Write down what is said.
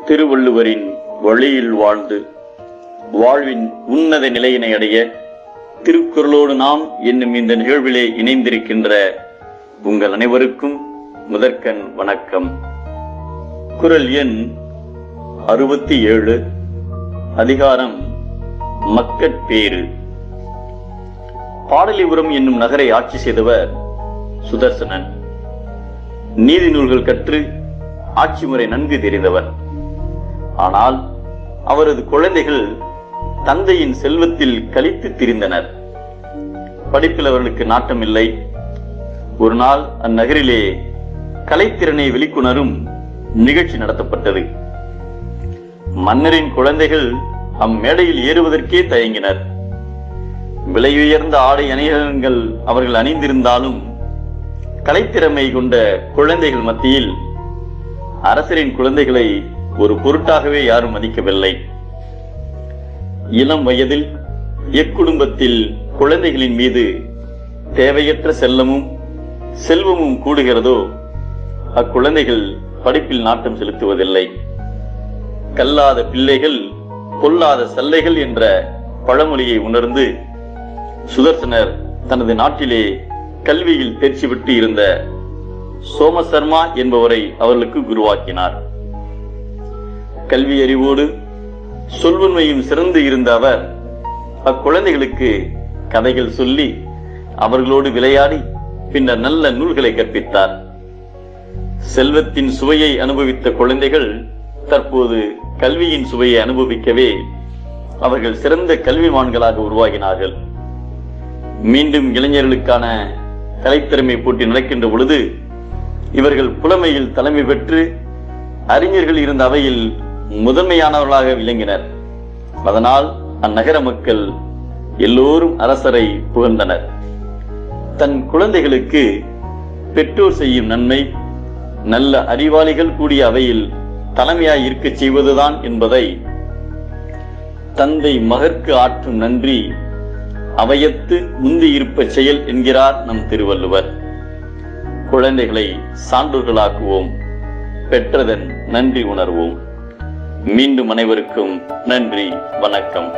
திருவள்ளுவரின் வழியில் வாழ்ந்து வாழ்வின் உன்னத நிலையினை அடைய திருக்குறளோடு நாம் என்னும் இந்த நிகழ்விலே இணைந்திருக்கின்ற உங்கள் அனைவருக்கும் முதற்கண் வணக்கம். குறள் எண் 67, அதிகாரம் மக்கட்பேறு. பாடலிபுரம் என்னும் நகரை ஆட்சி செய்தவர் சுதர்சனன். நீதி நூல்கள் கற்று ஆட்சி முறை நன்கு தெரிந்தவர். ஆனால் அவரது குழந்தைகள் தந்தையின் செல்வத்தில் கழித்து திரிந்தனர். படிப்பில் அவர்களுக்கு நாட்டம் இல்லை. ஒரு நாள் அந்நகரிலே கலைத்திறனை வெளிக்கொணரும் நிகழ்ச்சி நடத்தப்பட்டது. மன்னரின் குழந்தைகள் அம்மேடையில் ஏறுவதற்கே தயங்கினர். விலையுயர்ந்த ஆடை அணிகலன்கள் அவர்கள் அணிந்திருந்தாலும் கலைத்திறமை கொண்ட குழந்தைகள் மத்தியில் அரசரின் குழந்தைகளை ஒரு பொருட்டாகவே யாரும் மதிக்கவில்லை. இளம் வயதில் எக்குடும்பத்தில் குழந்தைகளின் மீது தேவையற்ற செல்வமும் கூடுகிறதோ அக்குழந்தைகள் படிப்பில் நாட்டம் செலுத்துவதில்லை. கல்லாத பிள்ளைகள் கொல்லாத சல்லைகள் என்ற பழமொழியை உணர்ந்து சுதர்சனர் தனது நாட்டிலே கல்வியில் தேர்ச்சி பெற்று இருந்த சோமசர்மா என்பவரை அவர்களுக்கு குருவாக்கினார். கல்வி அறிவோடு சொல்வன்மையும் சிறந்து இருந்த அவர் அக்குழந்தைகளுக்கு கதைகள் சொல்லி அவர்களோடு விளையாடி பின்னர் நல்ல நூல்களை கற்பித்தார். செல்வத்தின் சுவையை அனுபவித்த குழந்தைகள் தற்போது கல்வியின் சுவையை அனுபவிக்கவே அவர்கள் சிறந்த கல்விமான்களாக உருவாகினார்கள். மீண்டும் இளைஞர்களுக்கான கலைத்திறமை போட்டி நடக்கின்ற பொழுது இவர்கள் புலமையில் தலைமை பெற்று அறிஞர்கள் இருந்த அவையில் முதன்மையானவர்களாக விளங்கினர். அதனால் அந்நகர மக்கள் எல்லோரும் அரசரை புகழ்ந்தனர். தன் குழந்தைகளுக்கு பெற்றோர் செய்யும் நன்மை நல்ல அறிவாளிகள் கூடிய அவையில் தலைமையாய் இருக்க செய்வதுதான் என்பதை தந்தை மகற்கு ஆற்றும் நன்றி அவையத்து முந்தி இருப்ப செயல் என்கிறார் நம் திருவள்ளுவர். குழந்தைகளை சான்றோர்களாக்குவோம், பெற்றதன் நன்றி உணர்வோம். மீண்டும் அனைவருக்கும் நன்றி, வணக்கம்.